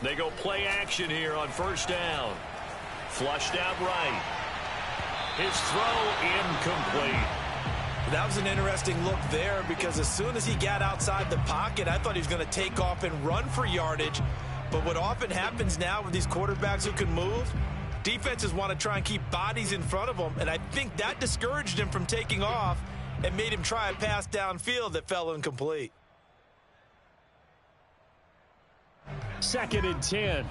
They go play action here on first down. Flushed out right. His throw incomplete. That was an interesting look there because as soon as he got outside the pocket, I thought he was going to take off and run for yardage. But what often happens now with these quarterbacks who can move, defenses want to try and keep bodies in front of them, and I think that discouraged him from taking off and made him try a pass downfield that fell incomplete. 2nd and 10.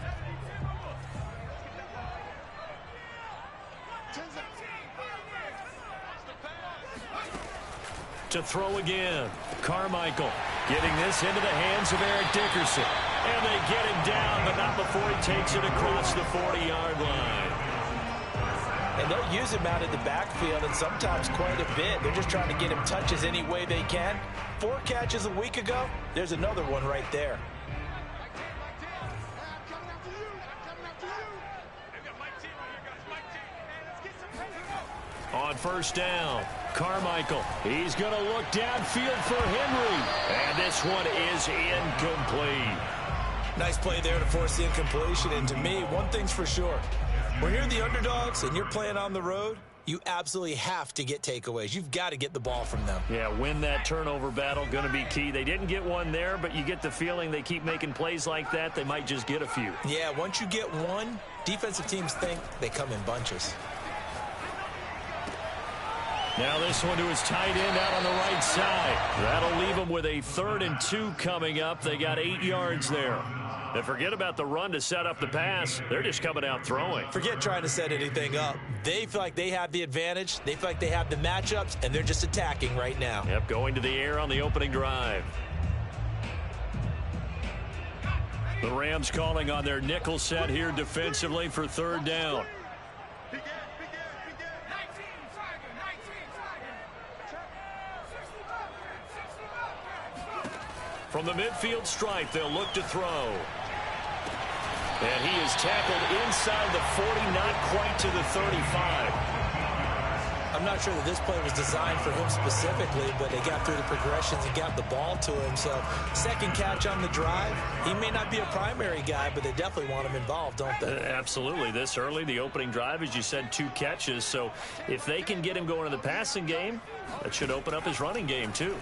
To throw again. Carmichael getting this into the hands of Eric Dickerson. And they get him down, but not before he takes it across the 40-yard line. And they'll use him out in the backfield, and sometimes quite a bit. They're just trying to get him touches any way they can. 4 catches a week ago. There's another one right there. On first down, Carmichael. He's going to look downfield for Henry. And this one is incomplete. Nice play there to force the incompletion. And to me, one thing's for sure. When you're the underdogs and you're playing on the road, you absolutely have to get takeaways. You've got to get the ball from them. Yeah, win that turnover battle, going to be key. They didn't get one there, but you get the feeling they keep making plays like that, they might just get a few. Yeah, once you get one, defensive teams think they come in bunches. Now this one to his tight end out on the right side. That'll leave them with a 3rd and 2 coming up. They got 8 yards there. And forget about the run to set up the pass. They're just coming out throwing. Forget trying to set anything up. They feel like they have the advantage. They feel like they have the matchups, and they're just attacking right now. Yep, going to the air on the opening drive. The Rams calling on their nickel set here defensively for 3rd down. From the midfield stripe, they'll look to throw. And he is tackled inside the 40, not quite to the 35. I'm not sure that this play was designed for him specifically, but they got through the progressions and got the ball to him. So, 2nd catch on the drive. He may not be a primary guy, but they definitely want him involved, don't they? Absolutely. This early, the opening drive, as you said, 2 catches. So, if they can get him going in the passing game, that should open up his running game, too.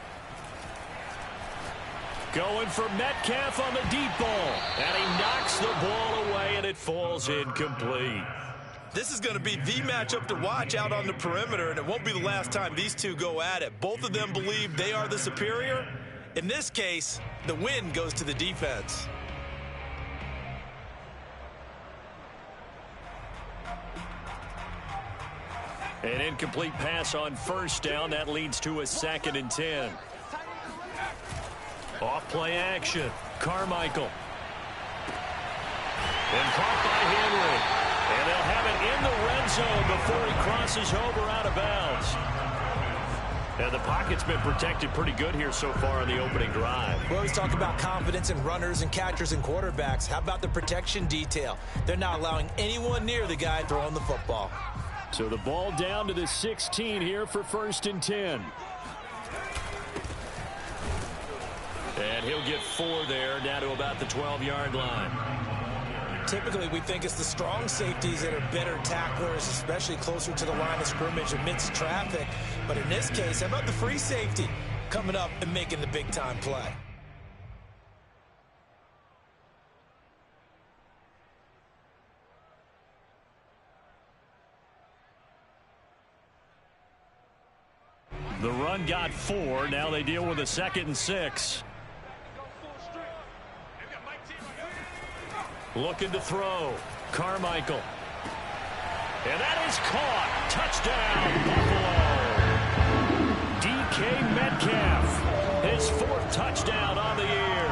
Going for Metcalf on the deep ball. And he knocks the ball away, and it falls incomplete. This is going to be the matchup to watch out on the perimeter, and it won't be the last time these two go at it. Both of them believe they are the superior. In this case, the win goes to the defense. An incomplete pass on first down. That leads to a 2nd and 10. Off play action. Carmichael. And caught by Henry. And they'll have it in the red zone before he crosses over out of bounds. And the pocket's been protected pretty good here so far on the opening drive. We always talk about confidence in runners and catchers and quarterbacks. How about the protection detail? They're not allowing anyone near the guy throwing the football. So the ball down to the 16 here for 1st and 10. And he'll get 4 there, down to about the 12-yard line. Typically, we think it's the strong safeties that are better tacklers, especially closer to the line of scrimmage amidst traffic. But in this case, how about the free safety coming up and making the big-time play? The run got 4. Now they deal with a 2nd and 6. Looking to throw. Carmichael. And that is caught. Touchdown, Buffalo. DK Metcalf. His 4th touchdown on the year.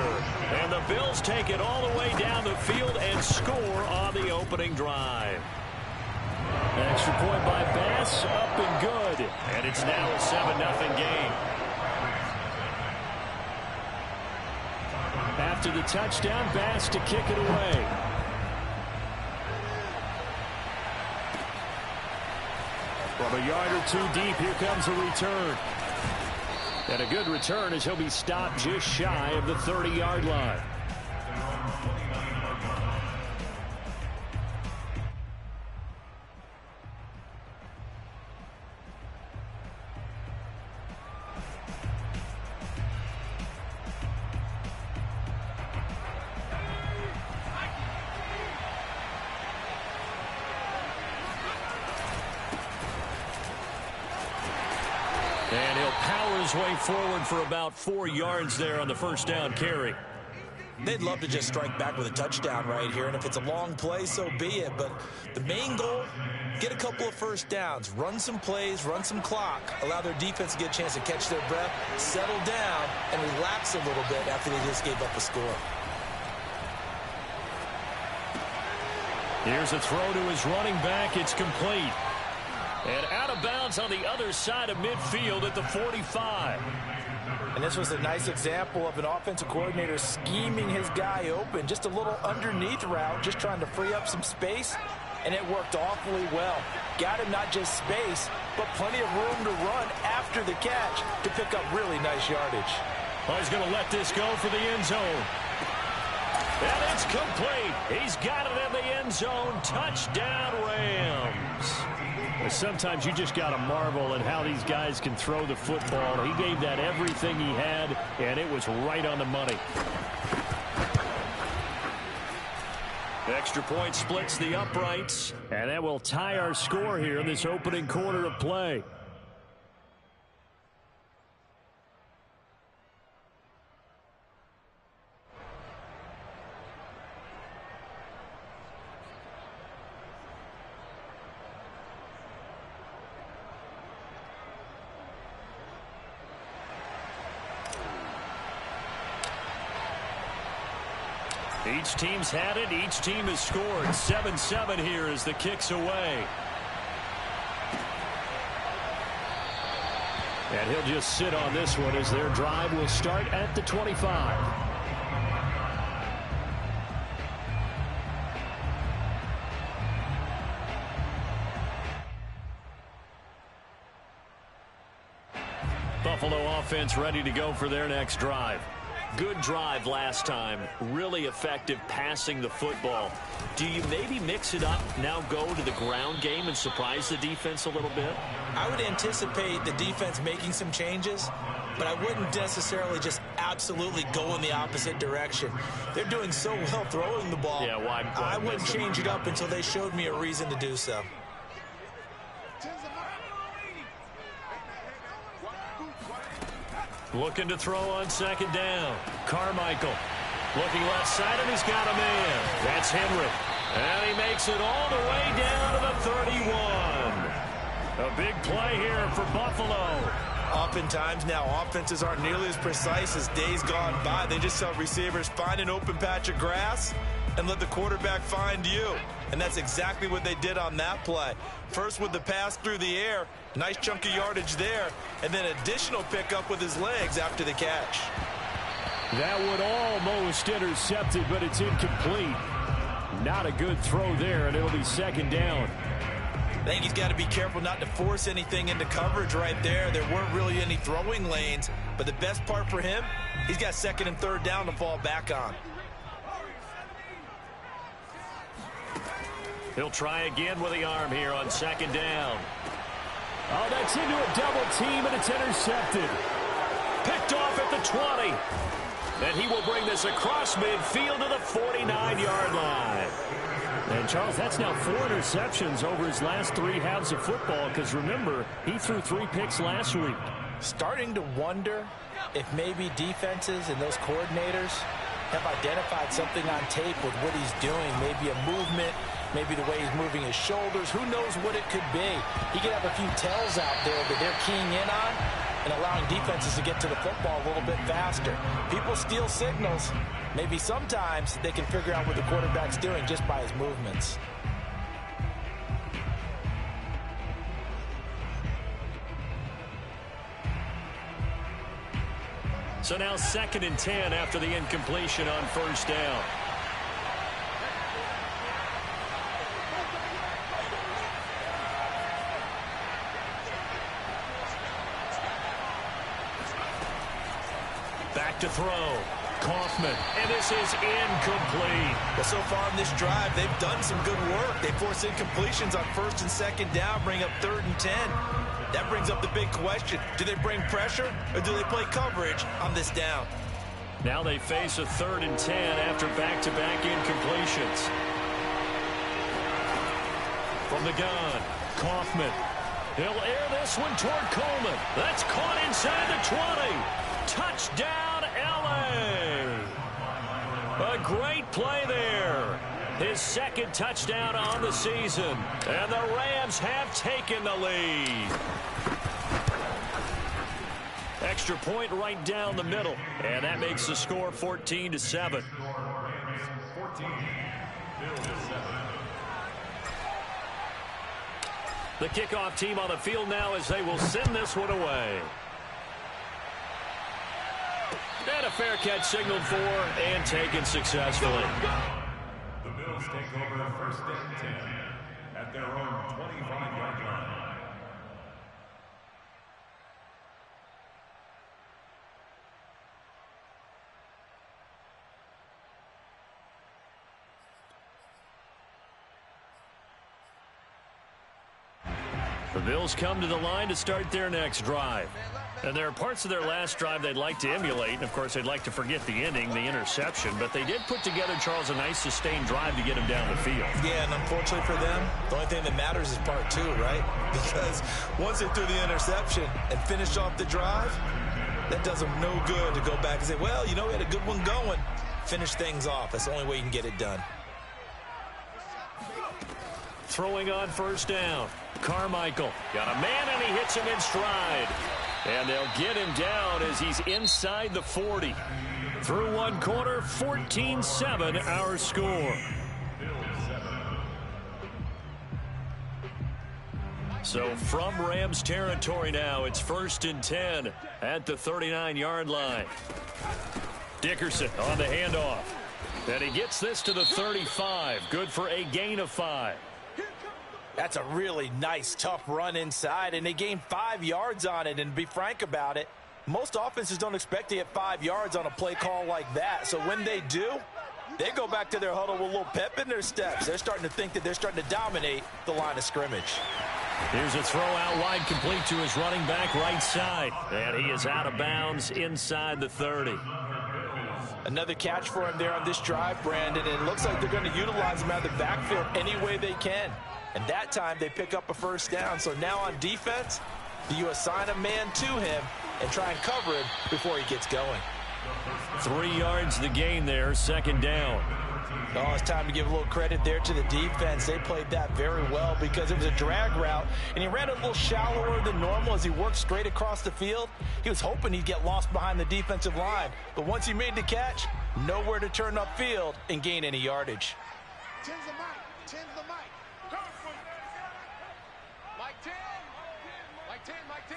And the Bills take it all the way down the field and score on the opening drive. Extra point by Bass, up and good. And it's now a 7-0 game. After the touchdown, Bass to kick it away. From a yard or 2 deep, here comes a return. And a good return as he'll be stopped just shy of the 30-yard line. And he'll power his way forward for about 4 yards there on the first down carry. They'd love to just strike back with a touchdown right here, and if it's a long play, so be it. But the main goal, get a couple of first downs, run some plays, run some clock, allow their defense to get a chance to catch their breath, settle down, and relax a little bit after they just gave up a score. Here's a throw to his running back. It's complete. And out of bounds on the other side of midfield at the 45. And this was a nice example of an offensive coordinator scheming his guy open. Just a little underneath route, just trying to free up some space, and it worked awfully well. Got him not just space, but plenty of room to run after the catch to pick up really nice yardage. Oh, he's going to let this go for the end zone. And it's complete. He's got it in the end zone. Touchdown, Rams. Sometimes you just got to marvel at how these guys can throw the football. He gave that everything he had, and it was right on the money. Extra point splits the uprights, and that will tie our score here in this opening quarter of play. Each team's had it. Each team has scored. 7-7 here as the kick's away. And he'll just sit on this one as their drive will start at the 25. Buffalo offense ready to go for their next drive. Good drive last time. Really effective passing the football. Do you maybe mix it up, now go to the ground game and surprise the defense a little bit? I would anticipate the defense making some changes, but I wouldn't necessarily just absolutely go in the opposite direction. They're doing so well throwing the ball. Yeah, why I wouldn't change it up until they showed me a reason to do so. Looking to throw on second down. Carmichael looking left side, and he's got a man. That's Henry. And he makes it all the way down to the 31. A big play here for Buffalo. Oftentimes now, offenses aren't nearly as precise as days gone by. They just tell receivers, find an open patch of grass and let the quarterback find you. And that's exactly what they did on that play. First with the pass through the air, nice chunk of yardage there, and then additional pickup with his legs after the catch. That would almost intercept it, but it's incomplete. Not a good throw there, and it'll be second down. I think he's got to be careful not to force anything into coverage right there. There weren't really any throwing lanes, but the best part for him, he's got second and third down to fall back on. He'll try again with the arm here on second down. Oh, that's into a double team, and it's intercepted. Picked off at the 20. And he will bring this across midfield to the 49-yard line. And, Charles, that's now 4 interceptions over his last 3 halves of football, because, remember, he threw 3 picks last week. Starting to wonder if maybe defenses and those coordinators have identified something on tape with what he's doing, maybe a movement, maybe the way he's moving his shoulders. Who knows what it could be? He could have a few tells out there that they're keying in on and allowing defenses to get to the football a little bit faster. People steal signals. Maybe sometimes they can figure out what the quarterback's doing just by his movements. So now second and 10 after the incompletion on first down. Back to throw. Kaufman. And this is incomplete. Well, so far in this drive, they've done some good work. They force incompletions on first and second down, bring up third and 10. That brings up the big question. Do they bring pressure or do they play coverage on this down? Now they face a third and 10 after back-to-back incompletions. From the gun, Kaufman. He'll air this one toward Coleman. That's caught inside the 20. Touchdown, L.A. A great play there. His second touchdown on the season. And the Rams have taken the lead. Extra point right down the middle. And that makes the score 14-7. The kickoff team on the field now as they will send this one away. And a fair catch signaled for and taken successfully. The Bills take over first and 10 at their own 25-yard line. The Bills come to the line to start their next drive. And there are parts of their last drive they'd like to emulate. And, of course, they'd like to forget the ending, the interception. But they did put together, Charles, a nice sustained drive to get him down the field. Yeah, and unfortunately for them, the only thing that matters is part two, right? Because once they threw the interception and finished off the drive, that does them no good to go back and say, well, you know, we had a good one going. Finish things off. That's the only way you can get it done. Throwing on first down. Carmichael got a man, and he hits him in stride. And they'll get him down as he's inside the 40. Through one quarter, 14-7 our score. So from Rams territory now, it's 1st and 10 at the 39-yard line. Dickerson on the handoff. And he gets this to the 35. Good for a gain of 5. That's a really nice, tough run inside, and they gained 5 yards on it. And to be frank about it, most offenses don't expect to get 5 yards on a play call like that. So when they do, they go back to their huddle with a little pep in their steps. They're starting to think that they're starting to dominate the line of scrimmage. Here's a throw out wide, complete to his running back right side. And he is out of bounds inside the 30. Another catch for him there on this drive, Brandon, and it looks like they're going to utilize him out of the backfield any way they can. And that time they pick up a first down. So now on defense, do you assign a man to him and try and cover him before he gets going? 3 yards the gain there, second down. Oh, it's time to give a little credit there to the defense. They played that very well because it was a drag route, and he ran a little shallower than normal as he worked straight across the field. He was hoping he'd get lost behind the defensive line, but once he made the catch, nowhere to turn upfield and gain any yardage. Tens the mic. Tens the mic. Mike 10. Mike 10. Mike 10.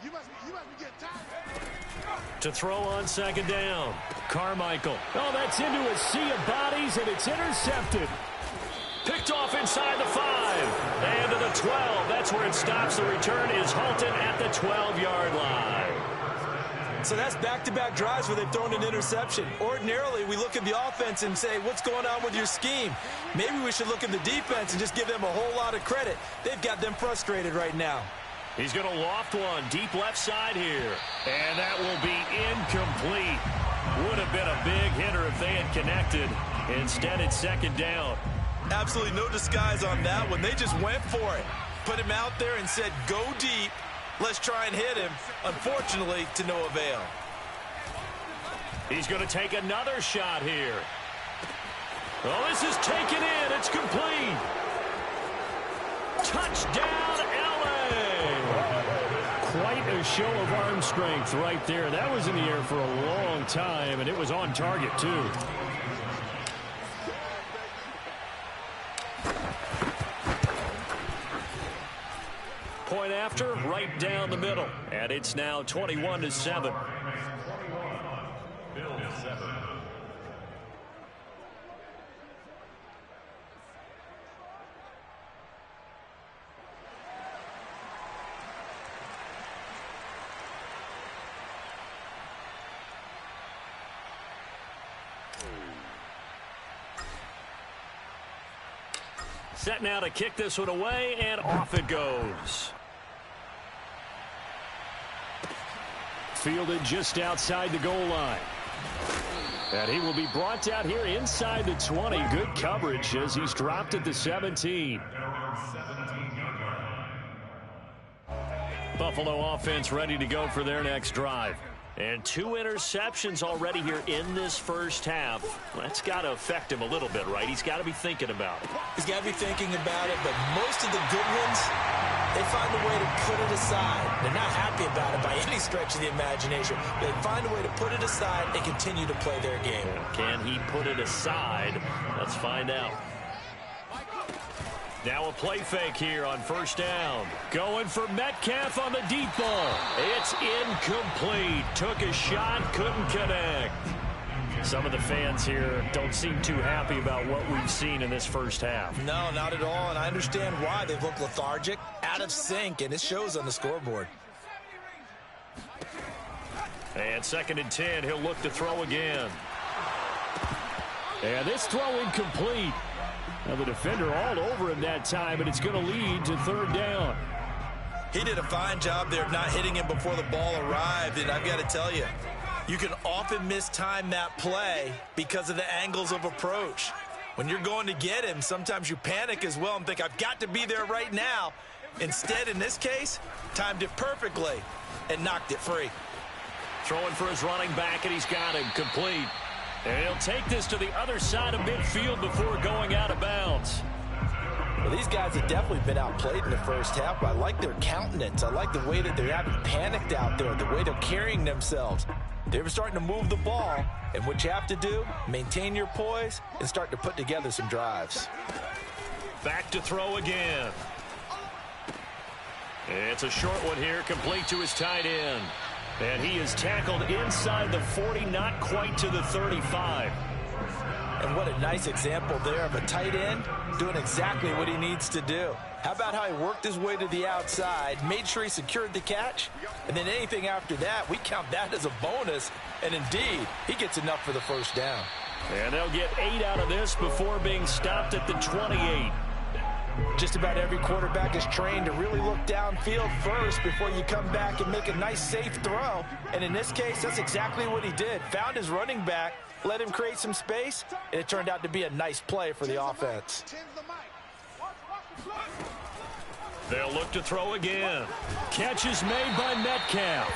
You must be getting tired. To throw on second down. Carmichael. Oh, that's into a sea of bodies, and it's intercepted. Picked off inside the 5. And to the 12. That's where it stops. The return is halted at the 12-yard line. So that's back-to-back drives where they've thrown an interception. Ordinarily, we look at the offense and say, what's going on with your scheme? Maybe we should look at the defense and just give them a whole lot of credit. They've got them frustrated right now. He's going to loft one deep left side here. And that will be incomplete. Would have been a big hitter if they had connected. Instead, it's second down. Absolutely no disguise on that one. They just went for it. Put him out there and said, go deep. Let's try and hit him. Unfortunately, to no avail. He's going to take another shot here. Oh, this is taken in. It's complete. Touchdown, L.A. Quite a show of arm strength right there. That was in the air for a long time, and it was on target, too. Point after, right down the middle. And it's now 21-7. Set now to kick this one away, and off it goes. Fielded just outside the goal line. And he will be brought down here inside the 20. Good coverage as he's dropped at the 17. Buffalo offense ready to go for their next drive. And 2 interceptions already here in this first half. That's got to affect him a little bit, right? He's got to be thinking about it. He's got to be thinking about it, but most of the good ones, they find a way to put it aside. They're not happy about it by any stretch of the imagination. They find a way to put it aside and continue to play their game. Can he put it aside? Let's find out. Now a play fake here on first down. Going for Metcalf on the deep ball. It's incomplete. Took a shot, couldn't connect. Some of the fans here don't seem too happy about what we've seen in this first half. No, not at all, and I understand why. They've looked lethargic, out of sync, and it shows on the scoreboard. And 2nd and 10, he'll look to throw again. And this throw incomplete. Now the defender all over him that time, and it's going to lead to 3rd down. He did a fine job there of not hitting him before the ball arrived, and I've got to tell you, you can often mistime that play because of the angles of approach. When you're going to get him, sometimes you panic as well and think, I've got to be there right now. Instead, in this case, timed it perfectly and knocked it free. Throwing for his running back, and he's got him complete. And he'll take this to the other side of midfield before going out of bounds. Well, these guys have definitely been outplayed in the first half, but I like their countenance. I like the way that they haven't panicked out there, the way they're carrying themselves. They're starting to move the ball, and what you have to do, maintain your poise and start to put together some drives. Back to throw again. It's a short one here, complete to his tight end. And he is tackled inside the 40, not quite to the 35. And what a nice example there of a tight end doing exactly what he needs to do. How about how he worked his way to the outside, made sure he secured the catch, and then anything after that, we count that as a bonus. And indeed, he gets enough for the first down. And they'll get 8 out of this before being stopped at the 28. Just about every quarterback is trained to really look downfield first before you come back and make a nice, safe throw. And in this case, that's exactly what he did. Found his running back, let him create some space, and it turned out to be a nice play for the offense. They'll look to throw again. Catch is made by Metcalf.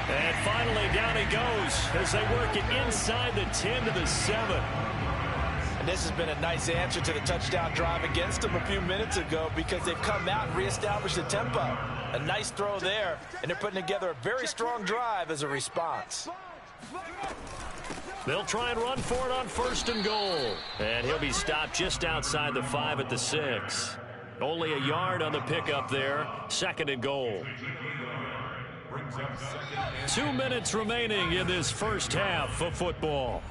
And finally, down he goes as they work it inside the 10 to the 7. And this has been a nice answer to the touchdown drive against them a few minutes ago because they've come out and reestablished the tempo. A nice throw there, and they're putting together a very strong drive as a response. They'll try and run for it on 1st and goal. And he'll be stopped just outside the 5 at the 6. Only a yard on the pickup there. 2nd and goal. 2 minutes remaining in this first half of football.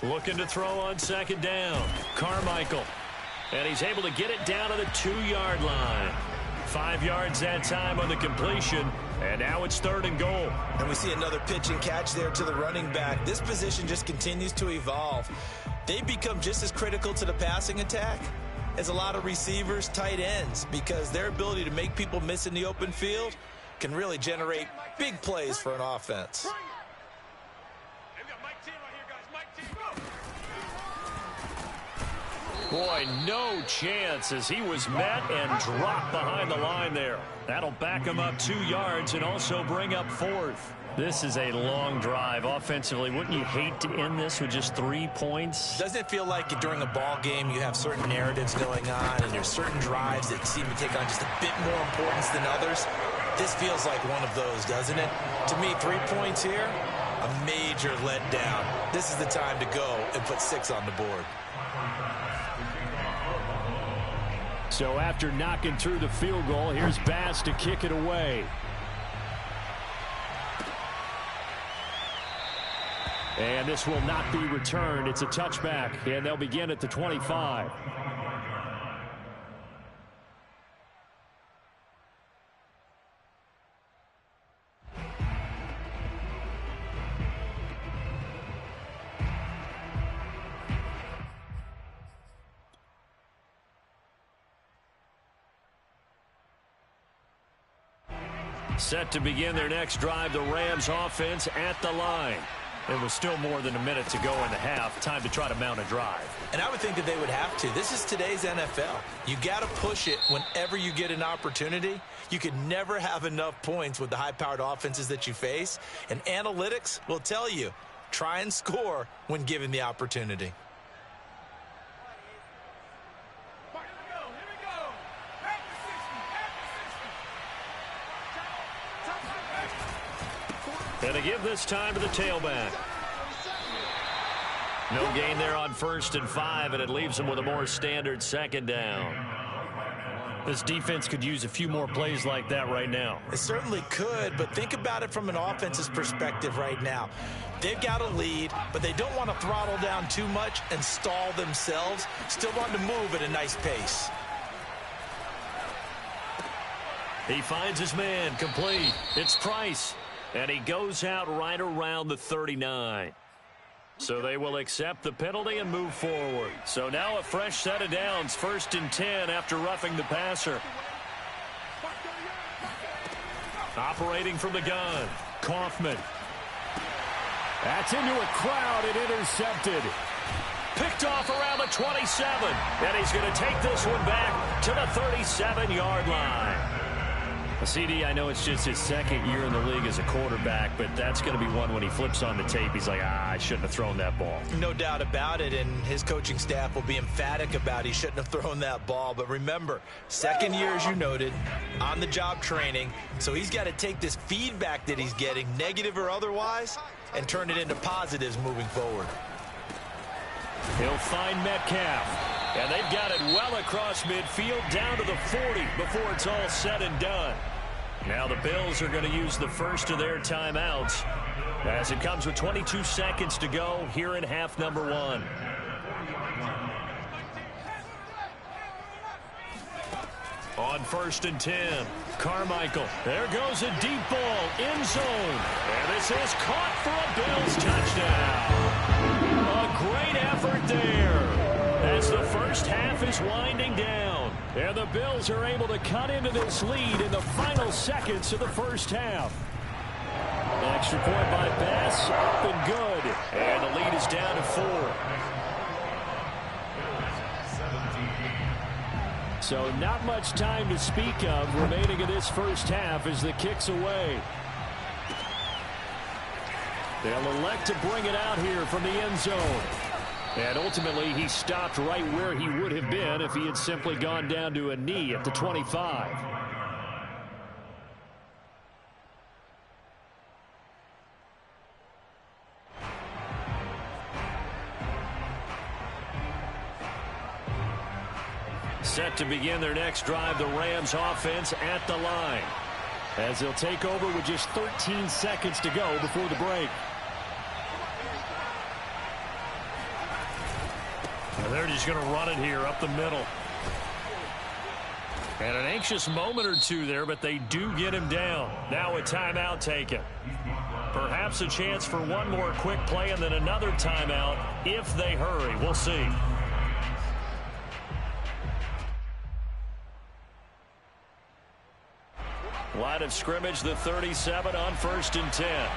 Looking to throw on 2nd down. Carmichael. And he's able to get it down to the 2-yard line. 5 yards that time on the completion. And now it's 3rd and goal. And we see another pitch and catch there to the running back. This position just continues to evolve. They become just as critical to the passing attack as a lot of receivers, tight ends, because their ability to make people miss in the open field can really generate big plays for an offense. Boy, no chance as he was met and dropped behind the line there. That'll back him up 2 yards and also bring up 4th. This is a long drive offensively. Wouldn't you hate to end this with just 3 points? Doesn't it feel like during a ball game you have certain narratives going on and there's certain drives that seem to take on just a bit more importance than others? This feels like one of those, doesn't it? To me, 3 points here, a major letdown. This is the time to go and put 6 on the board. So after knocking through the field goal, here's Bass to kick it away. And this will not be returned. It's a touchback, and they'll begin at the 25. Set to begin their next drive, the Rams offense at the line. It was still more than a minute to go in the half. Time to try to mount a drive. And I would think that they would have to. This is today's NFL. You got to push it whenever you get an opportunity. You could never have enough points with the high-powered offenses that you face. And analytics will tell you, try and score when given the opportunity. And to give this time to the tailback. No gain there on 1st and 5, and it leaves them with a more standard 2nd down. This defense could use a few more plays like that right now. It certainly could, but think about it from an offense's perspective right now. They've got a lead, but they don't want to throttle down too much and stall themselves. Still want to move at a nice pace. He finds his man, complete. It's Price. And he goes out right around the 39. So they will accept the penalty and move forward. So now a fresh set of downs, 1st and 10 after roughing the passer. Operating from the gun, Kaufman. That's into a crowd and intercepted. Picked off around the 27. And he's going to take this one back to the 37-yard line. CD, I know it's just his 2nd year in the league as a quarterback, but that's going to be one when he flips on the tape. He's like, I shouldn't have thrown that ball. No doubt about it, and his coaching staff will be emphatic about he shouldn't have thrown that ball. But remember, 2nd year, as you noted, on-the-job training, so he's got to take this feedback that he's getting, negative or otherwise, and turn it into positives moving forward. He'll find Metcalf, and they've got it well across midfield down to the 40 before it's all said and done. Now the Bills are going to use the first of their timeouts as it comes with 22 seconds to go here in half number 1. On 1st and 10, Carmichael. There goes a deep ball, end zone. And this is caught for a Bills touchdown. A great effort there as the first half is winding down. And the Bills are able to cut into this lead in the final seconds of the first half. Extra point by Bass, up and good. And the lead is down to 4. So not much time to speak of remaining in this first half as the kick's away. They'll elect to bring it out here from the end zone. And ultimately, he stopped right where he would have been if he had simply gone down to a knee at the 25. Set to begin their next drive, the Rams offense at the line, as they'll take over with just 13 seconds to go before the break. And they're just going to run it here up the middle. And an anxious moment or two there, but they do get him down. Now a timeout taken. Perhaps a chance for one more quick play and then another timeout if they hurry. We'll see. Line of scrimmage, the 37 on 1st and 10.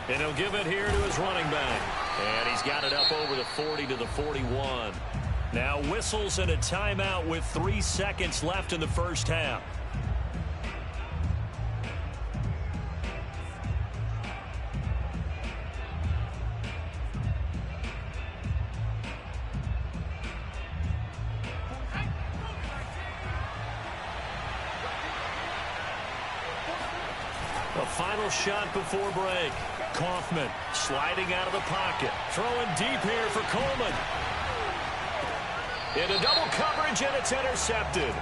And he'll give it here to his running back. And he's got it up over the 40 to the 41. Now whistles and a timeout with 3 seconds left in the first half. A final shot before break. Kaufman sliding out of the pocket. Throwing deep here for Coleman. Into double coverage, and it's intercepted.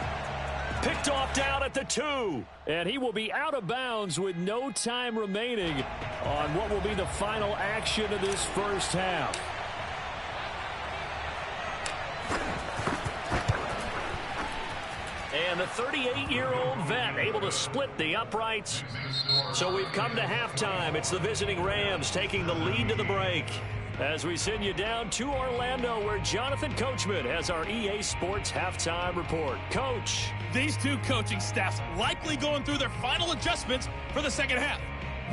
Picked off down at the 2. And he will be out of bounds with no time remaining on what will be the final action of this first half. And the 38-year-old vet able to split the uprights. So we've come to halftime. It's the visiting Rams taking the lead to the break. As we send you down to Orlando, where Jonathan Coachman has our EA Sports Halftime Report. Coach. These two coaching staffs likely going through their final adjustments for the second half.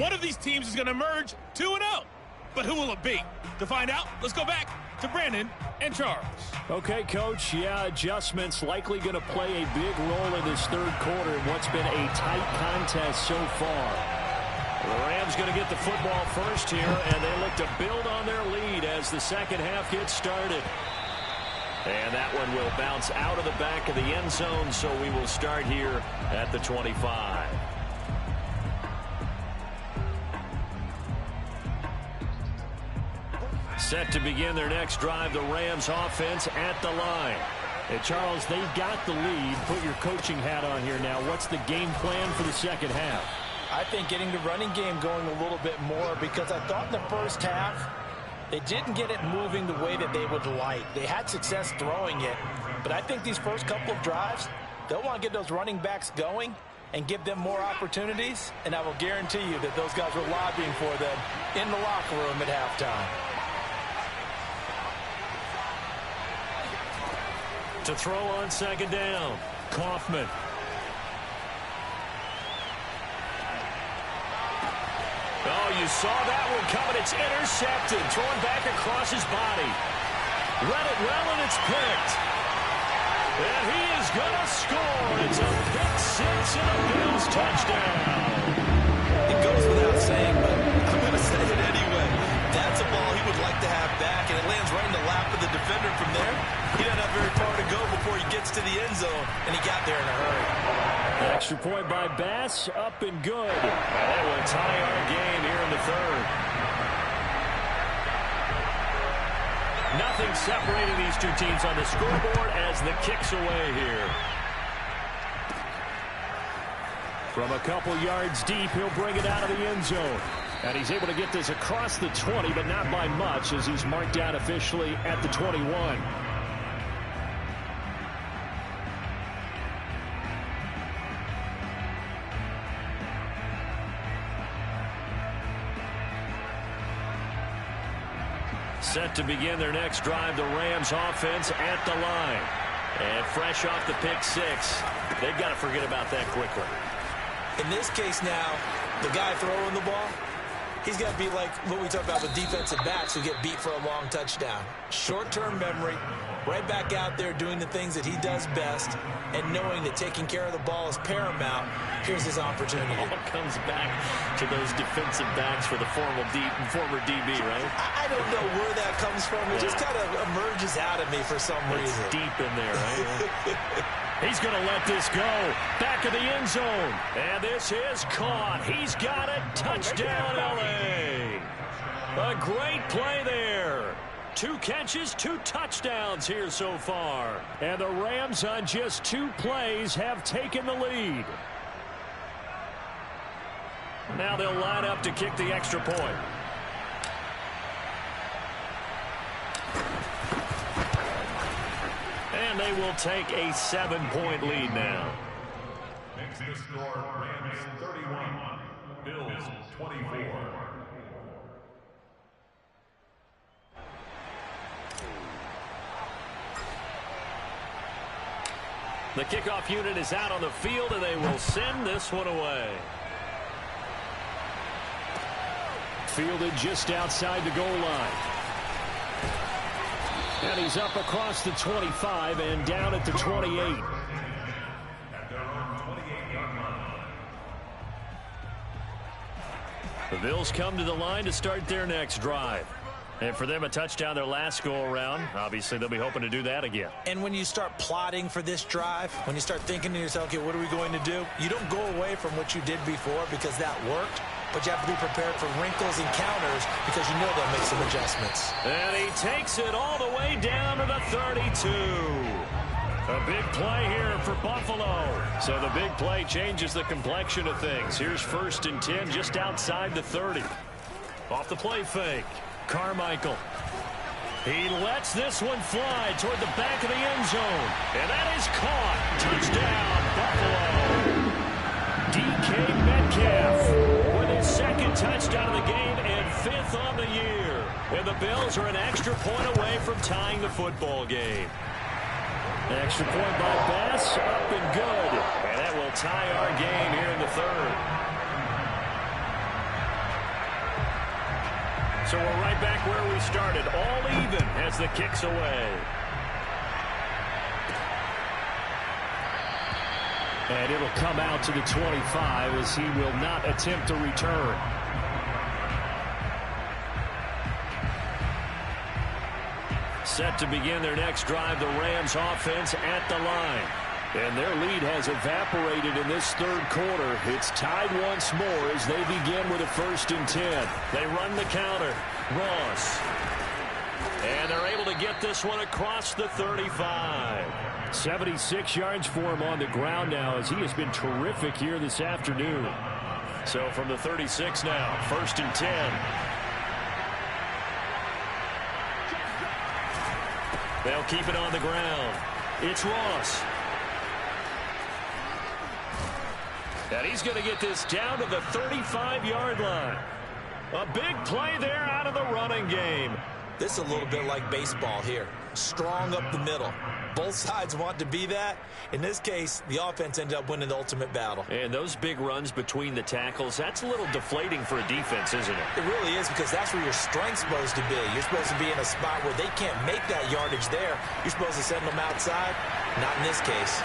One of these teams is going to emerge 2-0. But who will it be? To find out, let's go back to Brandon and Charles. Okay, Coach. Yeah, adjustments likely going to play a big role in this third quarter in what's been a tight contest so far. The Rams going to get the football first here, and they look to build on their lead as the second half gets started. And that one will bounce out of the back of the end zone, so we will start here at the 25. Set to begin their next drive, the Rams offense at the line. Hey, Charles, they've got the lead. Put your coaching hat on here now. What's the game plan for the second half? I think getting the running game going a little bit more, because I thought in the first half they didn't get it moving the way that they would like. They had success throwing it, but I think these first couple of drives, they'll want to get those running backs going and give them more opportunities, and I will guarantee you that those guys were lobbying for them in the locker room at halftime. To throw on second down, Kaufman. Oh, you saw that one coming. It's intercepted. Thrown back across his body. Read it well, and it's picked. And he is going to score. It's a pick six and a Bills touchdown. It goes without saying, but I'm going to say it anyway. That's a ball he would like to have back, and it lands right in the lap of the defender from there. He doesn't have very far to go before he gets to the end zone, and he got there in a hurry. Extra point by Bass, up and good. And that will tie our game here in the third. Nothing separating these two teams on the scoreboard as the kick's away here. From a couple yards deep, he'll bring it out of the end zone. And he's able to get this across the 20, but not by much, as he's marked down officially at the 21. Set to begin their next drive, the Rams offense at the line. And fresh off the pick six, they've got to forget about that quickly. In this case now, the guy throwing the ball, he's got to be like what we talk about with defensive backs who get beat for a long touchdown. Short-term memory, right back out there doing the things that he does best, and knowing that taking care of the ball is paramount. Here's his opportunity. It all comes back to those defensive backs for the former DB, right? I don't know where that comes from. It just kind of emerges out of me for some reason. It's deep in there, right? He's going to let this go. Back of the end zone. And this is caught. He's got it. Touchdown, L.A. A great play there. 2 catches, 2 touchdowns here so far. And the Rams on just 2 plays have taken the lead. Now they'll line up to kick the extra point. And they will take a 7-point lead now. Makes the score Rams 31, Bills 24. The kickoff unit is out on the field, and they will send this one away. Fielded just outside the goal line. And he's up across the 25 and down at the 28. At their own 28-yard line. The Bills come to the line to start their next drive. And for them, a touchdown their last go-around. Obviously, they'll be hoping to do that again. And when you start plotting for this drive, when you start thinking to yourself, okay, what are we going to do? You don't go away from what you did before because that worked. But you have to be prepared for wrinkles and counters because you know they'll make some adjustments. And he takes it all the way down to the 32. A big play here for Buffalo. So the big play changes the complexion of things. Here's 1st and 10 just outside the 30. Off the play fake. Carmichael. He lets this one fly toward the back of the end zone. And that is caught. Touchdown, Buffalo. DK Metcalf with his 2nd touchdown of the game and 5th on the year. And the Bills are an extra point away from tying the football game. Extra point by Bass, up and good. And that will tie our game here in the 3rd. So we're right back where we started, all even as the kick's away. And it'll come out to the 25 as he will not attempt to return. Set to begin their next drive, the Rams offense at the line. And their lead has evaporated in this 3rd quarter. It's tied once more as they begin with a 1st and 10. They run the counter. Ross. And they're able to get this one across the 35. 76 yards for him on the ground now as he has been terrific here this afternoon. So from the 36 now, 1st and 10. They'll keep it on the ground. It's Ross. And he's going to get this down to the 35-yard line. A big play there out of the running game. This is a little bit like baseball here. Strong up the middle. Both sides want to be that. In this case, the offense ended up winning the ultimate battle. And those big runs between the tackles, that's a little deflating for a defense, isn't it? It really is, because that's where your strength's supposed to be. You're supposed to be in a spot where they can't make that yardage there. You're supposed to send them outside. Not in this case.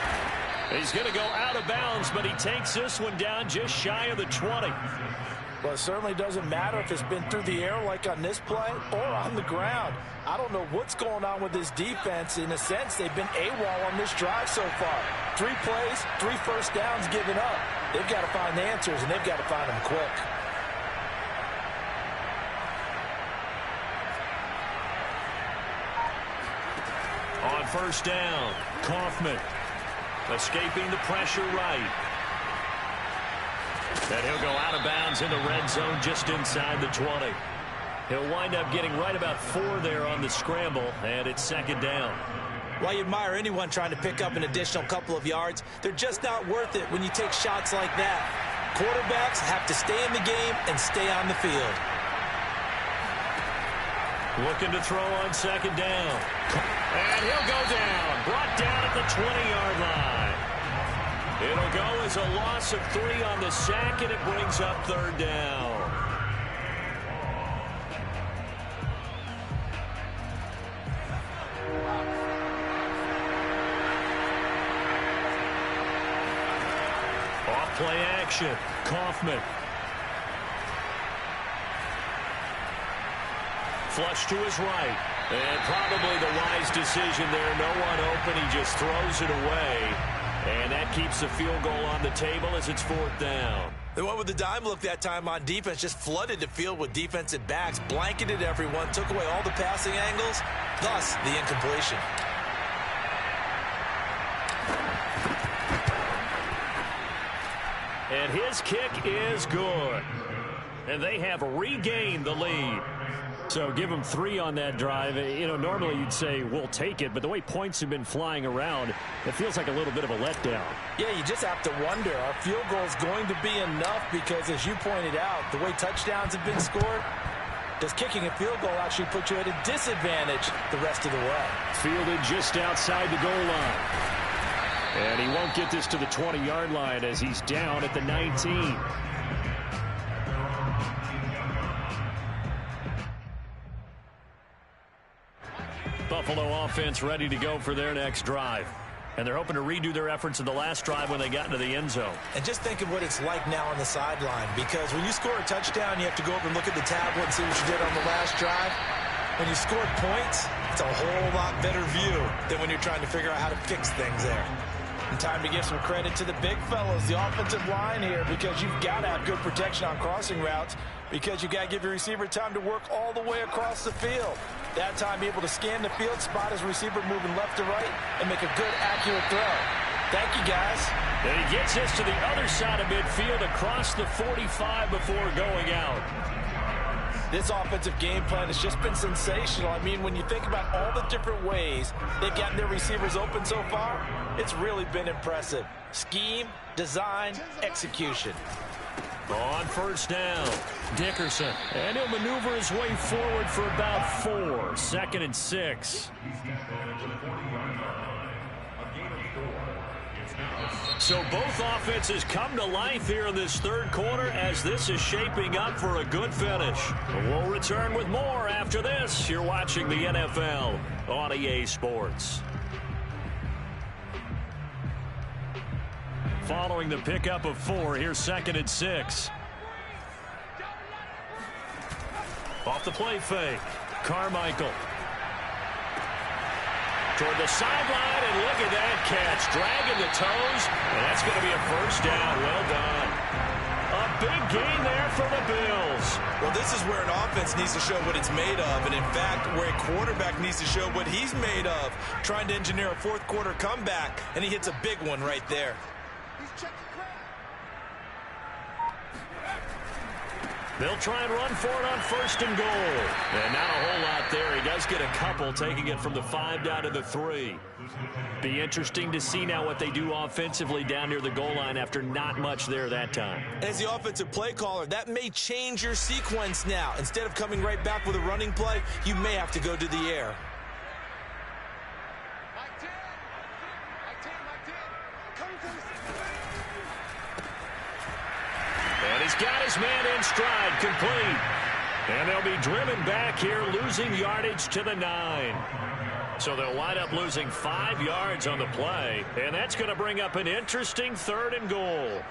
He's going to go out of bounds, but he takes this one down just shy of the 20. Well, it certainly doesn't matter if it's been through the air like on this play or on the ground. I don't know what's going on with this defense. In a sense, they've been AWOL on this drive so far. 3 plays, 3 first downs given up. They've got to find the answers, and they've got to find them quick. On 1st down, Kaufman escaping the pressure right. And he'll go out of bounds in the red zone just inside the 20. He'll wind up getting right about 4 there on the scramble, and it's 2nd down. While you admire anyone trying to pick up an additional couple of yards, they're just not worth it when you take shots like that. Quarterbacks have to stay in the game and stay on the field. Looking to throw on 2nd down. And he'll go down. Brought down at the 20-yard line. It'll go as a loss of 3 on the sack, and it brings up 3rd down. Off play action. Kaufman. Flush to his right. And probably the wise decision there. No one open. He just throws it away. And that keeps the field goal on the table as it's 4th down. They went with the dime look that time on defense, just flooded the field with defensive backs, blanketed everyone, took away all the passing angles, thus the incompletion. And his kick is good. And they have regained the lead. So give them 3 on that drive. You know, normally you'd say, we'll take it, but the way points have been flying around, it feels like a little bit of a letdown. Yeah, you just have to wonder, are field goals going to be enough? Because as you pointed out, the way touchdowns have been scored, does kicking a field goal actually put you at a disadvantage the rest of the way? Fielded just outside the goal line. And he won't get this to the 20-yard line as he's down at the 19. Buffalo offense ready to go for their next drive. And they're hoping to redo their efforts in the last drive when they got into the end zone. And just think of what it's like now on the sideline, because when you score a touchdown, you have to go over and look at the tablet and see what you did on the last drive. When you scored points, it's a whole lot better view than when you're trying to figure out how to fix things there. And time to give some credit to the big fellows, the offensive line here, because you've got to have good protection on crossing routes, because you've got to give your receiver time to work all the way across the field. That time, be able to scan the field, spot his receiver moving left to right, and make a good, accurate throw. Thank you, guys. And he gets this to the other side of midfield across the 45 before going out. This offensive game plan has just been sensational. I mean, when you think about all the different ways they've gotten their receivers open so far, it's really been impressive. Scheme, design, execution. On first down, Dickerson. And he'll maneuver his way forward for about 4. 2nd and 6. So both offenses come to life here in this third quarter as this is shaping up for a good finish. We'll return with more after this. You're watching the NFL on EA Sports. Following the pickup of 4, here's 2nd and 6. Off the play fake, Carmichael. Toward the sideline, and look at that catch. Dragging the toes, and that's going to be a first down. Well done. A big gain there for the Bills. Well, this is where an offense needs to show what it's made of, and in fact, where a quarterback needs to show what he's made of, trying to engineer a fourth quarter comeback, and he hits a big one right there. They'll try and run for it on 1st and goal. And not a whole lot there. He does get a couple, taking it from the 5 down to the 3. Be interesting to see now what they do offensively down near the goal line after not much there that time. As the offensive play caller, that may change your sequence now. Instead of coming right back with a running play, you may have to go to the air. And he's got his man in stride, complete. And they'll be driven back here, losing yardage to the 9. So they'll wind up losing 5 yards on the play. And that's going to bring up an interesting 3rd and goal.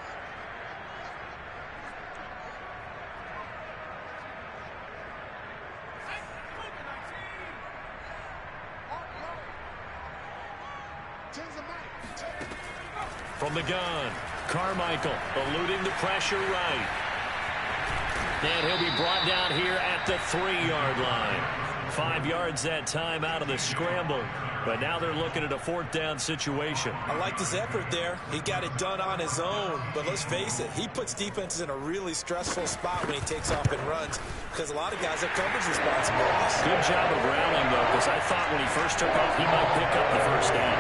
From the gun, Carmichael eluding the pressure right. And he'll be brought down here at the 3-yard line. 5 yards that time out of the scramble. But now they're looking at a 4th down situation. I like his effort there. He got it done on his own. But let's face it, he puts defenses in a really stressful spot when he takes off and runs because a lot of guys have coverage responsibilities. Good job of rallying, though, because I thought when he first took off, he might pick up the 1st down.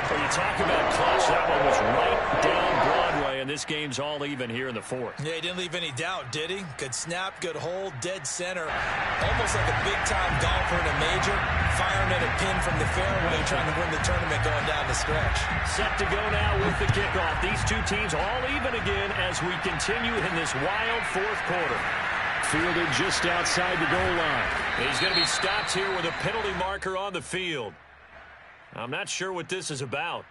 When you talk about clutch, that one was right down Broadway, and this game's all even here in the 4th. Yeah, he didn't leave any doubt, did he? Good snap, good hold, dead center. Almost like a big-time golfer in a major, firing at a pin from the fairway, trying to win the tournament going down the stretch. Set to go now with the kickoff. These two teams all even again as we continue in this wild 4th quarter. Fielded just outside the goal line. He's going to be stopped here with a penalty marker on the field. I'm not sure what this is about.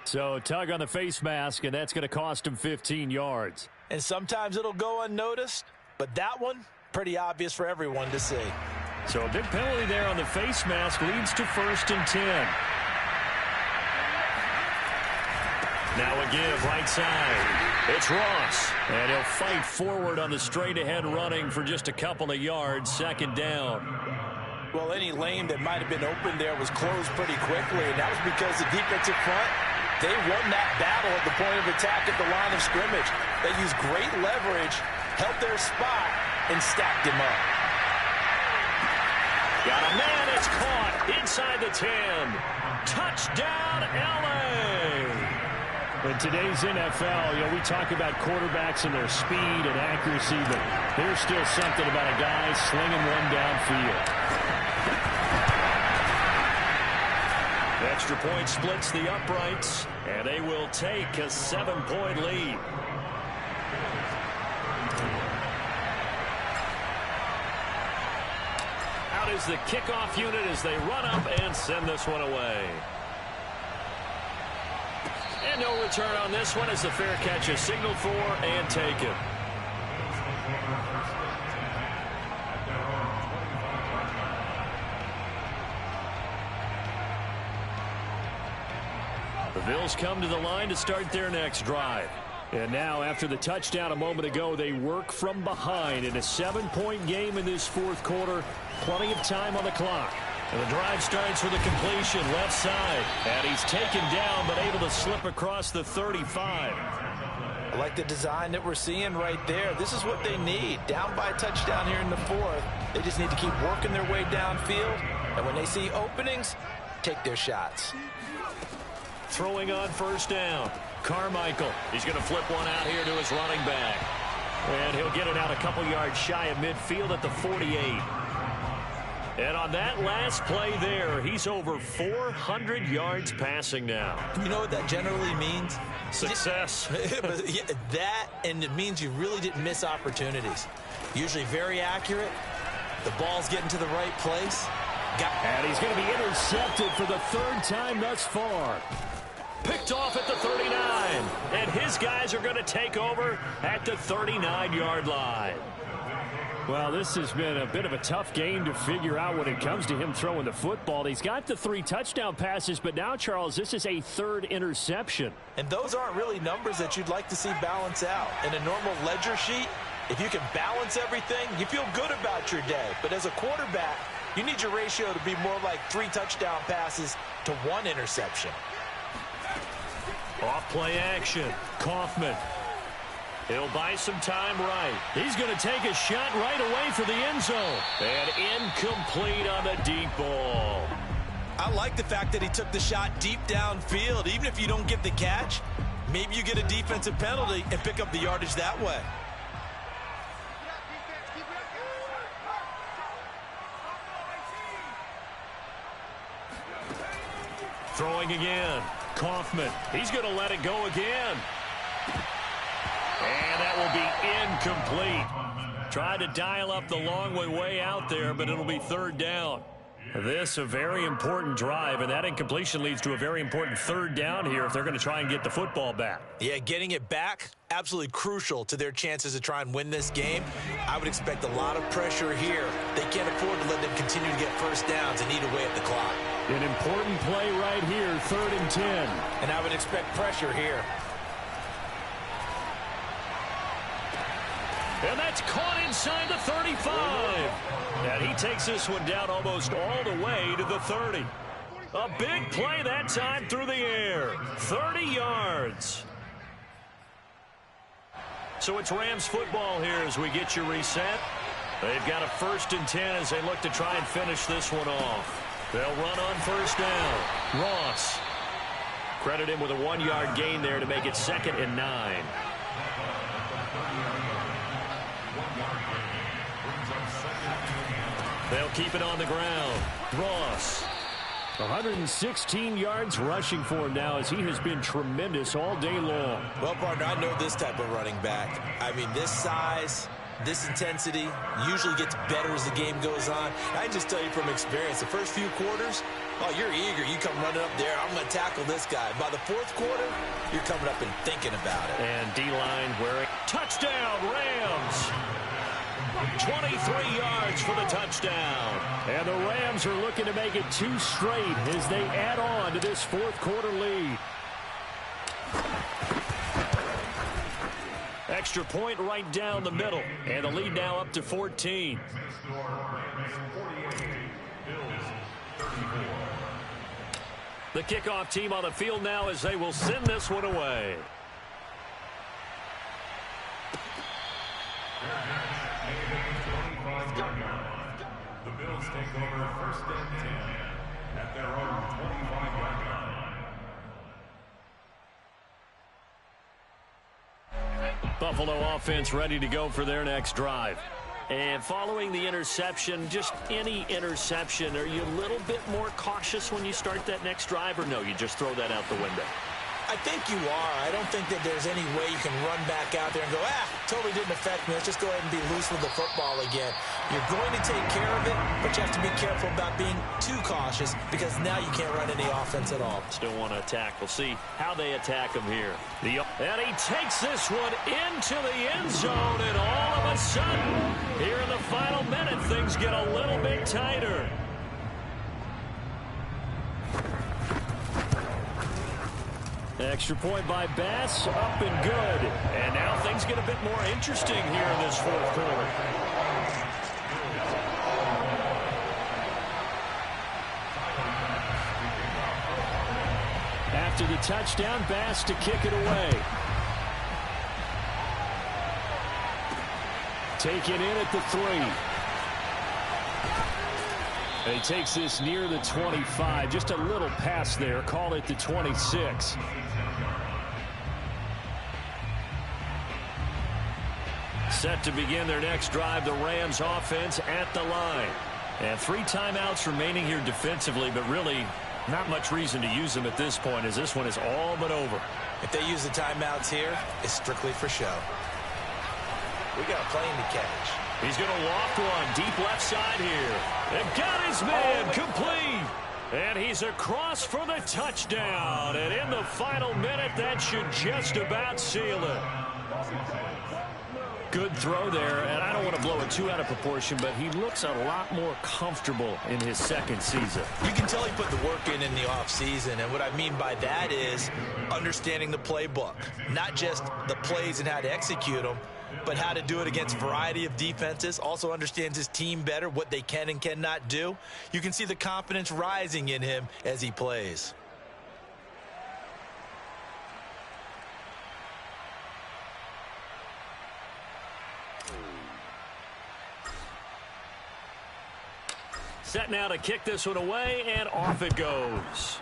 So tug on the face mask, and that's going to cost him 15 yards. And sometimes it'll go unnoticed, but that one, pretty obvious for everyone to see. So a big penalty there on the face mask leads to 1st and 10. Now a give right side. It's Ross, and he'll fight forward on the straight-ahead running for just a couple of yards, 2nd down. Well, any lane that might have been open there was closed pretty quickly, and that was because the defensive front, they won that battle at the point of attack at the line of scrimmage. They used great leverage, held their spot, and stacked him up. Got a man, it's caught inside the 10. Touchdown, L.A. In today's NFL, we talk about quarterbacks and their speed and accuracy, but there's still something about a guy slinging one downfield. Extra point splits the uprights, and they will take a 7-point lead. Out is the kickoff unit as they run up and send this one away. And no return on this one as the fair catch is signaled for and taken. The Bills come to the line to start their next drive. And now, after the touchdown a moment ago, they work from behind in a 7-point game in this 4th quarter. Plenty of time on the clock. And the drive starts with a completion left side. And he's taken down but able to slip across the 35. I like the design that we're seeing right there. This is what they need. Down by a touchdown here in the 4th. They just need to keep working their way downfield. And when they see openings, take their shots. Throwing on 1st down. Carmichael, he's going to flip one out here to his running back. And he'll get it out a couple yards shy of midfield at the 48. And on that last play there, he's over 400 yards passing now. You know what that generally means? Success. That, and it means you really didn't miss opportunities. Usually very accurate. The ball's getting to the right place. And he's going to be intercepted for the third time thus far. Picked off at the 39. And his guys are going to take over at the 39-yard line. Well, this has been a bit of a tough game to figure out when it comes to him throwing the football. He's got the 3 touchdown passes, but now, Charles, this is a 3rd interception. And those aren't really numbers that you'd like to see balance out. In a normal ledger sheet, if you can balance everything, you feel good about your day. But as a quarterback, you need your ratio to be more like 3 touchdown passes to 1 interception. Off play action. Kaufman. He'll buy some time right. He's going to take a shot right away for the end zone. And incomplete on the deep ball. I like the fact that he took the shot deep downfield. Even if you don't get the catch, maybe you get a defensive penalty and pick up the yardage that way. Throwing again. Kaufman. He's going to let it go again. And that will be incomplete. Tried to dial up the long way out there, but it'll be 3rd down. This a very important drive, and that incompletion leads to a very important 3rd down here if they're going to try and get the football back. Yeah, getting it back, absolutely crucial to their chances to try and win this game. I would expect a lot of pressure here. They can't afford to let them continue to get first downs and eat away at the clock. An important play right here, 3rd and 10. And I would expect pressure here. And that's caught inside the 35. And he takes this one down almost all the way to the 30. A big play that time through the air. 30 yards. So it's Rams football here as we get you reset. They've got a 1st and 10 as they look to try and finish this one off. They'll run on 1st down. Ross. Credit him with a 1-yard gain there to make it 2nd and 9. They'll keep it on the ground. Ross. 116 yards rushing for him now as he has been tremendous all day long. Well, partner, I know this type of running back. I mean, this size, this intensity usually gets better as the game goes on. I can just tell you from experience, the first few quarters, oh, you're eager. You come running up there. I'm going to tackle this guy. By the 4th quarter, you're coming up and thinking about it. And D-line wearing touchdown, Rams. 23 yards for the touchdown. And the Rams are looking to make it 2 straight as they add on to this 4th quarter lead. Extra point right down the middle. And the lead now up to 14. The kickoff team on the field now as they will send this one away. The Bills take over 1st and 10 at their own 25-yard line. Buffalo offense ready to go for their next drive. And following the interception, just any interception, are you a little bit more cautious when you start that next drive, or no, you just throw that out the window? I think you are. I don't think that there's any way you can run back out there and go, totally didn't affect me. Let's just go ahead and be loose with the football again. You're going to take care of it, but you have to be careful about being too cautious because now you can't run any offense at all. Still want to attack. We'll see how they attack him here. And he takes this one into the end zone, and all of a sudden, here in the final minute, things get a little bit tighter. Extra point by Bass, up and good. And now things get a bit more interesting here in this 4th quarter. After the touchdown, Bass to kick it away. Taken in at the 3. And he takes this near the 25. Just a little pass there. Call it the 26. Set to begin their next drive, the Rams offense at the line. And 3 timeouts remaining here defensively, but really not much reason to use them at this point, as this one is all but over. If they use the timeouts here, it's strictly for show. We got a plane to catch. He's going to loft one deep left side here. And got his man complete. And he's across for the touchdown. And in the final minute, that should just about seal it. Good throw there, and I don't want to blow it too out of proportion, but he looks a lot more comfortable in his second season. You can tell he put the work in the offseason, and what I mean by that is understanding the playbook. Not just the plays and how to execute them, but how to do it against a variety of defenses. Also understands his team better, what they can and cannot do. You can see the confidence rising in him as he plays. Set now to kick this one away, and off it goes.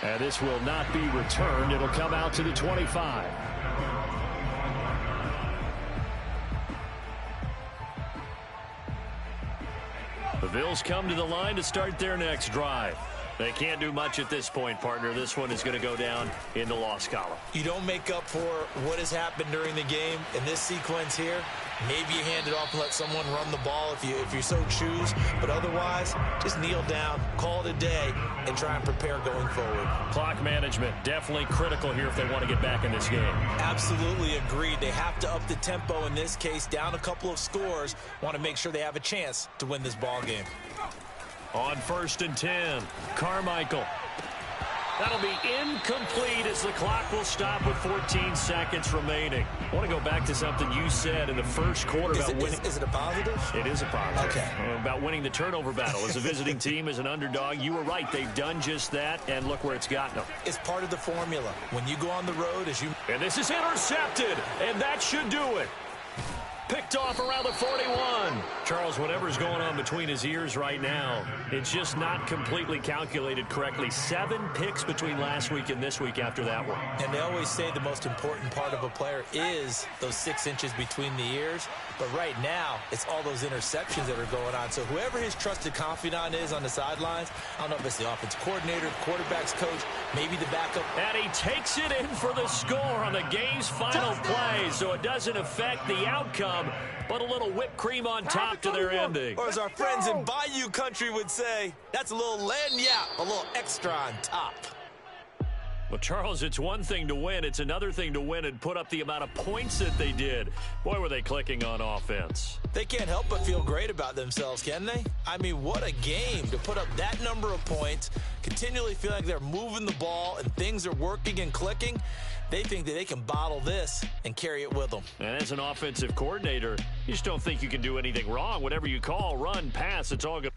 And this will not be returned. It'll come out to the 25. The Bills come to the line to start their next drive. They can't do much at this point, partner. This one is going to go down in the loss column. You don't make up for what has happened during the game in this sequence here. Maybe you hand it off and let someone run the ball if you so choose. But otherwise, just kneel down, call it a day, and try and prepare going forward. Clock management, definitely critical here if they want to get back in this game. Absolutely agreed. They have to up the tempo in this case, down a couple of scores. Want to make sure they have a chance to win this ball game. On 1st and 10, Carmichael. That'll be incomplete as the clock will stop with 14 seconds remaining. I want to go back to something you said in the first quarter about winning. Is it a positive? It is a positive. Okay. About winning the turnover battle. As a visiting team, as an underdog, you were right. They've done just that, and look where it's gotten them. It's part of the formula. When you go on the road, And this is intercepted, and that should do it. Picked off around the 41. Charles, whatever's going on between his ears right now, it's just not completely calculated correctly. 7 picks between last week and this week after that one. And they always say the most important part of a player is those 6 inches between the ears. But right now, it's all those interceptions that are going on. So whoever his trusted confidant is on the sidelines, I don't know if it's the offensive coordinator, the quarterback's coach, maybe the backup. And he takes it in for the score on the game's final play, so it doesn't affect the outcome, but a little whipped cream on top to their ending. Or as our friends in Bayou country would say, that's a little lagniappe, a little extra on top. Well, Charles, it's one thing to win. It's another thing to win and put up the amount of points that they did. Boy, were they clicking on offense. They can't help but feel great about themselves, can they? I mean, what a game to put up that number of points, continually feel like they're moving the ball and things are working and clicking. They think that they can bottle this and carry it with them. And as an offensive coordinator, you just don't think you can do anything wrong. Whatever you call, run, pass, it's all good.